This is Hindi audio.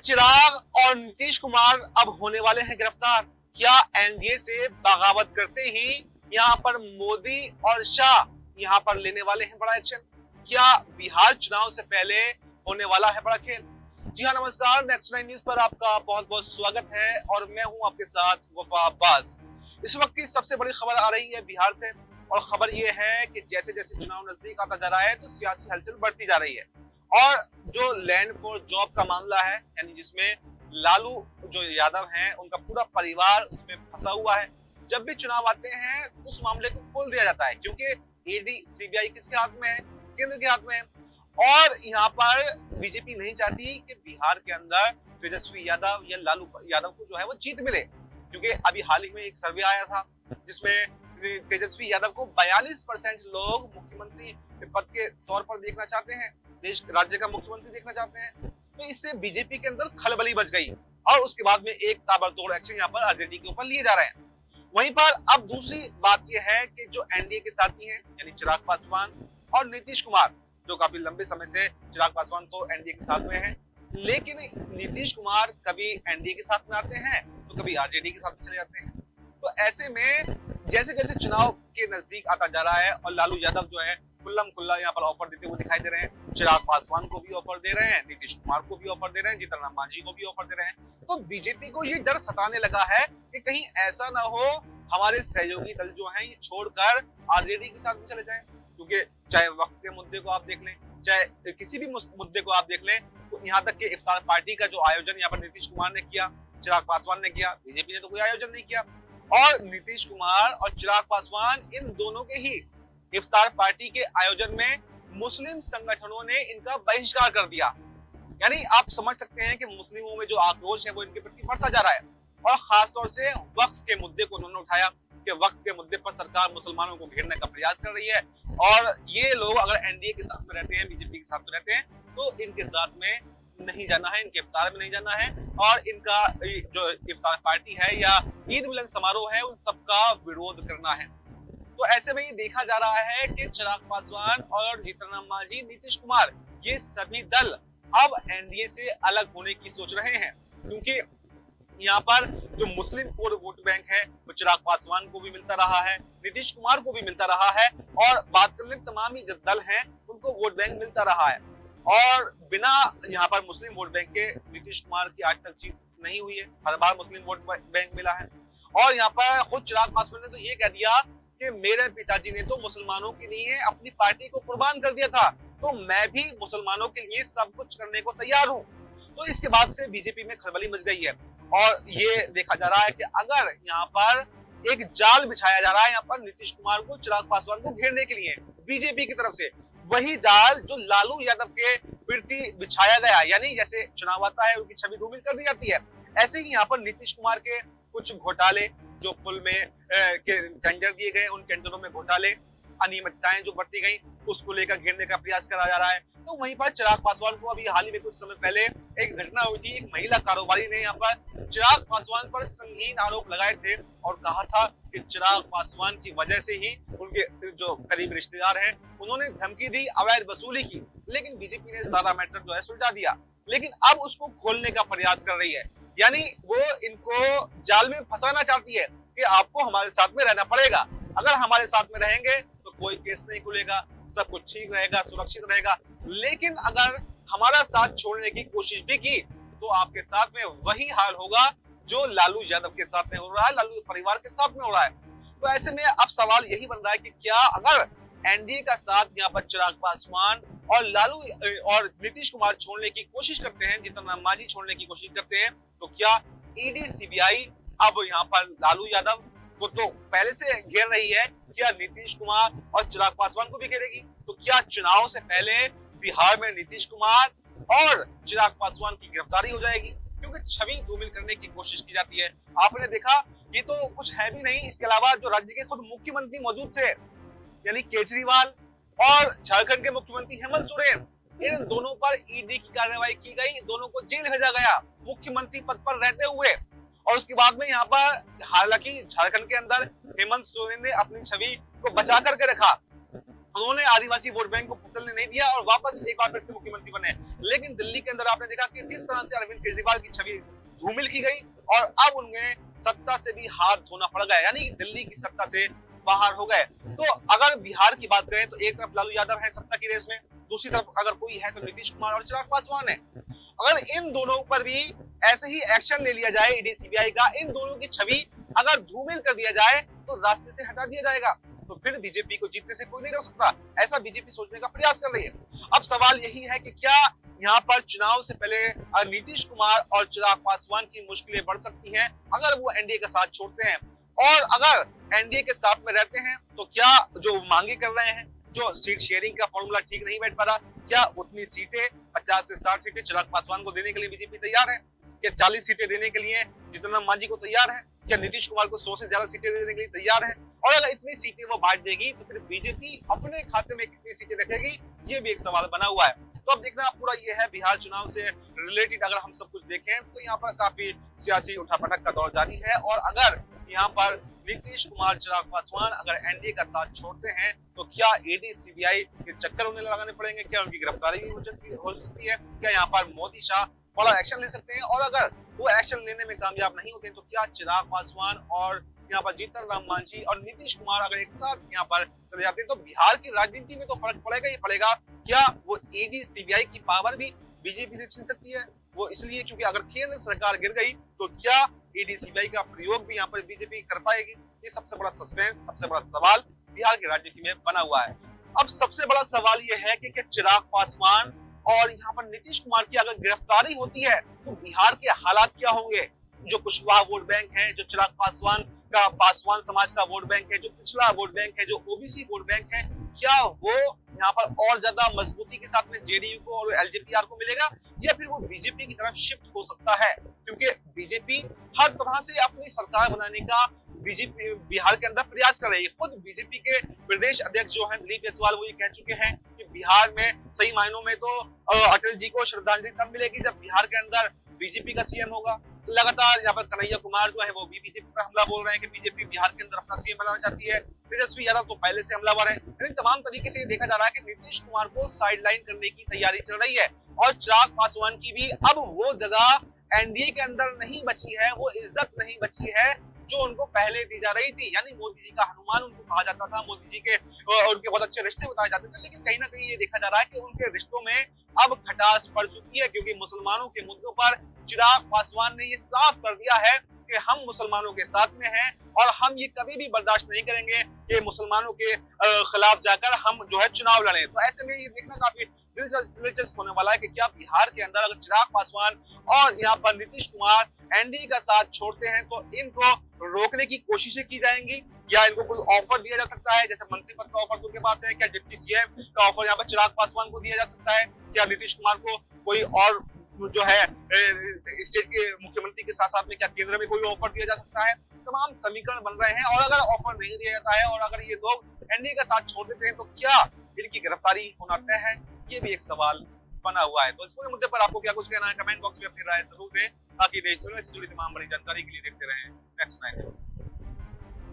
चिराग और नीतीश कुमार अब होने वाले हैं गिरफ्तार। क्या एनडीए से बगावत करते ही यहां पर मोदी और शाह यहां पर लेने वाले हैं बड़ा एक्शन? क्या बिहार चुनाव से पहले होने वाला है बड़ा खेल? जी हाँ, नमस्कार। नेक्स्ट 9 न्यूज पर आपका बहुत बहुत स्वागत है और मैं हूं आपके साथ वफा अब्बास। इस वक्त की सबसे बड़ी खबर आ रही है बिहार से और खबर यह है कि जैसे जैसे चुनाव नजदीक आता जा रहा है तो सियासी हलचल बढ़ती जा रही है और जो लैंड फॉर जॉब का मामला है, यानी जिसमें लालू जो यादव हैं उनका पूरा परिवार उसमें फंसा हुआ है। जब भी चुनाव आते हैं उस मामले को खोल दिया जाता है क्योंकि ईडी सीबीआई किसके हाथ में है? केंद्र के हाथ में है। और यहाँ पर बीजेपी नहीं चाहती कि बिहार के अंदर तेजस्वी यादव या लालू यादव को जो है वो जीत मिले, क्योंकि अभी हाल ही में एक सर्वे आया था जिसमें तेजस्वी यादव को 42% लोग मुख्यमंत्री पद के तौर पर देखना चाहते हैं, देश राज्य का मुख्यमंत्री देखना चाहते हैं। तो इससे बीजेपी के अंदर खलबली मच गई और उसके बाद में एक ताबड़तोड़ एक्शन यहाँ पर आरजेडी के ऊपर लिए जा रहे हैं। वहीं पर अब दूसरी बात यह है कि जो एनडीए के साथी हैं यानी चिराग पासवान और नीतीश कुमार, जो काफी लंबे समय से चिराग पासवान तो एनडीए के साथ में है, लेकिन नीतीश कुमार कभी एनडीए के साथ में आते हैं तो कभी आरजेडी के साथ में चले जाते हैं। तो ऐसे में जैसे जैसे चुनाव के नजदीक आता जा रहा है और लालू यादव जो है खुल्लम खुल्ला यहाँ पर ऑफर देते हुए दिखाई दे रहे हैं, चिराग पासवान को भी ऑफर दे रहे हैं, नीतीश कुमार को भी ऑफर दे रहे हैं, जीतन राम मांझी को भी ऑफर दे रहे हैं। तो बीजेपी को ये डर सताने लगा है कि कहीं ऐसा ना हो हमारे सहयोगी दल जो हैं ये छोड़कर आरजेडी के साथ में चले जाएं, क्योंकि चाहे वक्त के मुद्दे को आप देख लें, चाहे किसी भी मुद्दे को आप देख लें, तो यहाँ तक कि इफ्तार पार्टी का जो आयोजन यहाँ पर नीतीश कुमार ने किया, चिराग पासवान ने किया, बीजेपी ने तो कोई आयोजन नहीं किया। और नीतीश कुमार और चिराग पासवान इन दोनों के ही इफ्तार पार्टी के आयोजन में मुस्लिम संगठनों ने इनका बहिष्कार कर दिया। यानी आप समझ सकते हैं कि मुस्लिमों में जो आक्रोश है वो इनके प्रति बढ़ता जा रहा है और खासतौर से वक्फ के मुद्दे को उन्होंने उठाया कि वक्फ के मुद्दे पर सरकार मुसलमानों को घेरने का प्रयास कर रही है और ये लोग अगर एनडीए के साथ में रहते हैं, बीजेपी के साथ में रहते हैं, तो इनके साथ में नहीं जाना है, इनके इफ्तार में नहीं जाना है और इनका जो इफ्तार पार्टी है या ईद मिलन समारोह है उन सबका विरोध करना है। तो ऐसे में ये देखा जा रहा है कि चिराग पासवान और जीतन राम मांझी, नीतीश कुमार, ये सभी दल अब एनडीए से अलग होने की सोच रहे हैं, क्योंकि यहाँ पर जो मुस्लिम कोर वोट बैंक है वो चिराग पासवान को भी मिलता रहा है, नीतीश कुमार को भी मिलता रहा है और बात करने तमाम ही जो दल हैं उनको वोट बैंक मिलता रहा है। और बिना यहाँ पर मुस्लिम वोट बैंक के नीतीश कुमार की आज तक जीत नहीं हुई है, हर बार मुस्लिम वोट बैंक मिला है। और यहाँ पर खुद चिराग पासवान ने तो ये कह दिया कि मेरे पिताजी ने तो मुसलमानों के लिए अपनी पार्टी को कुर्बान कर दिया था, तो मैं भी मुसलमानों के लिए सब कुछ करने को तैयार हूँ। तो इसके बाद से बीजेपी में खलबली मच गई है और ये देखा जा रहा है कि अगर यहाँ पर एक जाल बिछाया जा रहा है यहाँ पर नीतीश कुमार को, चिराग पासवान को घेरने के लिए बीजेपी की तरफ से, वही जाल जो लालू यादव के प्रति बिछाया गया, यानी जैसे चुनाव आता है उनकी छवि धूमिल कर दी जाती है, ऐसे ही यहाँ पर नीतीश कुमार के कुछ घोटाले जो पुल में टेंडर दिए गए, उन टेंडरों में घोटाले, अनियमितताएं जो बढ़ती गई, उसको लेकर घेरने का प्रयास करा जा रहा है। तो वहीं पर चिराग पासवान को अभी हाल ही में कुछ समय पहले एक घटना हुई थी, एक महिला कारोबारी ने यहाँ पर चिराग पासवान पर संगीन आरोप लगाए थे और कहा था कि चिराग पासवान की वजह से ही उनके जो करीब रिश्तेदार हैं उन्होंने धमकी दी, अवैध वसूली की, लेकिन बीजेपी ने सारा मैटर जो है सुलझा दिया, लेकिन अब उसको खोलने का प्रयास कर रही है। यानी वो इनको जाल में फंसाना चाहती है कि आपको हमारे साथ में रहना पड़ेगा, अगर हमारे साथ में रहेंगे तो कोई केस नहीं खुलेगा, सब कुछ ठीक रहेगा, सुरक्षित रहेगा, लेकिन अगर हमारा साथ छोड़ने की कोशिश भी की तो आपके साथ में वही हाल होगा जो लालू यादव के साथ में हो रहा है, लालू परिवार के साथ में हो रहा है। तो ऐसे में अब सवाल यही बन रहा है कि क्या अगर एनडीए का साथ यहाँ पर चिराग पासवान और लालू और नीतीश कुमार छोड़ने की कोशिश करते हैं, जीतन राम मांझी छोड़ने की कोशिश करते हैं, तो क्या ईडी सीबीआई अब यहाँ पर लालू यादव को तो पहले से घेर रही है, क्या नीतीश कुमार और चिराग पासवान को भी घेरेगी? तो क्या चुनाव से पहले बिहार में नीतीश कुमार और चिराग पासवान की गिरफ्तारी हो जाएगी? क्योंकि छवि धूमिल करने की कोशिश की जाती है। आपने देखा ये तो कुछ है भी नहीं, इसके अलावा जो राज्य के खुद मुख्यमंत्री मौजूद थे यानी केजरीवाल और झारखंड के मुख्यमंत्री हेमंत सोरेन, इन दोनों पर ईडी की कार्रवाई की गई, दोनों को जेल भेजा गया मुख्यमंत्री पद पर रहते हुए। और उसके बाद में यहाँ पर हालांकि झारखंड के अंदर हेमंत सोरेन ने अपनी छवि को बचा करके रखा उन्होंने आदिवासी वोट बैंक को फिसलने नहीं दिया और वापस एक बार फिर से मुख्यमंत्री बने। लेकिन दिल्ली के अंदर आपने देखा कि किस तरह से अरविंद केजरीवाल की छवि धूमिल की गई और अब उन्हें सत्ता से भी हाथ धोना पड़ गया, यानी दिल्ली की सत्ता से बाहर हो गए। तो अगर बिहार की बात करें तो एक तरफ लालू यादव है सत्ता की रेस में, दूसरी तरफ अगर कोई है तो नीतीश कुमार और चिराग पासवान है। अगर इन दोनों पर भी ऐसे ही एक्शन ले लिया जाए ईडी सीबीआई का, इन दोनों की छवि अगर धूमिल कर दिया जाए तो रास्ते से हटा दिया जाएगा, तो फिर बीजेपी को जीतने से कोई नहीं रोक सकता। ऐसा बीजेपी सोचने का प्रयास कर रही है। अब सवाल यही है कि क्या यहाँ पर चुनाव से पहले नीतीश कुमार और चिराग पासवान की मुश्किलें बढ़ सकती हैं अगर वो एनडीए का साथ छोड़ते हैं, और अगर एनडीए के साथ में रहते हैं तो क्या जो मांगे कर रहे हैं, जो सीट शेयरिंग का फॉर्मूला ठीक नहीं बैठ पा रहा, क्या उतनी सीटें 50 से 60 सीटें चिराग पासवान को देने के लिए बीजेपी तैयार है? क्या 40 सीटें देने के लिए जीतन मांझी को तैयार है? क्या नीतीश कुमार को 100 से ज्यादा सीटें देने के लिए तैयार है? और अगर इतनी सीटें वो बांट देगी तो फिर बीजेपी अपने खाते में कितनी सीटें रखेगी, ये भी एक सवाल बना हुआ है। तो अब देखना पूरा ये है, बिहार चुनाव से रिलेटेड अगर हम सब कुछ देखें तो यहाँ पर काफी सियासी उठापटक का दौर जारी है, और अगर यहाँ पर नीतीश कुमार चिराग पासवान अगर एनडीए का साथ छोड़ते हैं तो क्या ईडी सीबीआई के चक्कर उन्हें लगाने पड़ेंगे? क्या उनकी गिरफ्तारी भी हो सकती है? क्या यहाँ पर मोदी शाह बड़ा एक्शन ले सकते हैं? और अगर वो एक्शन लेने में कामयाब नहीं होते तो क्या चिराग पासवान और यहाँ पर जीतन राम मांझी और नीतीश कुमार अगर एक साथ यहाँ पर चले जाते हैं तो बिहार की राजनीति में तो फर्क पड़ेगा ही पड़ेगा। क्या वो ईडी सीबीआई की पावर भी बीजेपी से छीन सकती है? वो इसलिए क्योंकि अगर केंद्र सरकार गिर गई तो क्या ईडी सीबीआई का प्रयोग भी यहाँ पर बीजेपी कर पाएगी? ये सबसे बड़ा सस्पेंस, सबसे बड़ा सवाल बिहार की राजनीति में बना हुआ है। अब सबसे बड़ा सवाल ये है कि क्या चिराग पासवान और यहाँ पर नीतीश कुमार की अगर गिरफ्तारी होती है तो बिहार के हालात क्या होंगे? जो कुशवाहा वोट बैंक है, जो चिराग पासवान का पासवान समाज का वोट बैंक है, जो पिछड़ा वोट बैंक है, जो ओबीसी वोट बैंक है, क्या वो यहाँ पर और ज्यादा मजबूती के साथ में जेडीयू को और एलजेपी को मिलेगा, या फिर वो बीजेपी की तरफ शिफ्ट हो सकता है? क्योंकि बीजेपी हर तरह से अपनी सरकार बनाने का बीजेपी बिहार के अंदर प्रयास कर रही है। खुद बीजेपी के प्रदेश अध्यक्ष जो हैं दिलीप जायसवाल, वो ये कह चुके हैं कि बिहार में सही मायनों में तो अटल जी को श्रद्धांजलि तब मिलेगी जब बिहार के अंदर बीजेपी का सीएम होगा। लगातार यहाँ पर कन्हैया कुमार जो है वो भी बीजेपी पर हमला बोल रहे हैं कि बीजेपी बिहार के अंदर अपना सीएम बनाना चाहती है। तेजस्वी यादव तो पहले से हमलावर है। यानी तमाम तरीके से देखा जा रहा है कि नीतीश कुमार को साइडलाइन करने की तैयारी चल रही है, और चिराग पासवान की भी अब वो जगह एनडीए के अंदर नहीं बची है, वो इज्जत नहीं बची है जो उनको पहले दी जा रही थी। यानी मोदी जी का हनुमान उनको कहा जाता था, मोदी जी के उनके बहुत अच्छे रिश्ते बताए जाते थे, लेकिन कहीं ना कहीं ये देखा जा रहा है कि उनके रिश्तों में अब खटास पड़ चुकी है, क्योंकि मुसलमानों के मुद्दों पर चिराग पासवान ने ये साफ कर दिया है कि हम मुसलमानों के साथ में हैं और हम ये कभी भी बर्दाश्त नहीं करेंगे कि मुसलमानों के खिलाफ जाकर हम जो है चुनाव लड़ें। तो ऐसे में ये देखना काफी दिलचस्प होने वाला है कि क्या बिहार के अंदर अगर चिराग पासवान और यहाँ पर नीतीश कुमार एनडीए का साथ छोड़ते हैं तो इनको रोकने की कोशिशें की जाएंगी, या इनको कोई ऑफर दिया जा सकता है? जैसे मंत्री पद का ऑफर तो उनके पास है, क्या डिप्टी सीएम का ऑफर यहाँ पर चिराग पासवान को दिया जा सकता है? क्या नीतीश कुमार को कोई और जो है स्टेट के मुख्यमंत्री के साथ साथ में क्या केंद्र में कोई ऑफर दिया जा सकता है? तमाम समीकरण बन रहे हैं, और अगर ऑफर नहीं दिया जाता है और अगर ये लोग एनडीए का साथ छोड़ देते हैं तो क्या इनकी गिरफ्तारी होना तय है? ये भी एक सवाल बना हुआ है। तो इस पूरे मुद्दे पर आपको क्या कुछ कहना है? कमेंट बॉक्स में अपनी राय जरूर दें, ताकि देश दुनिया से जुड़ी तमाम बड़ी जानकारी के लिए देखते रहें नेक्स्ट 9।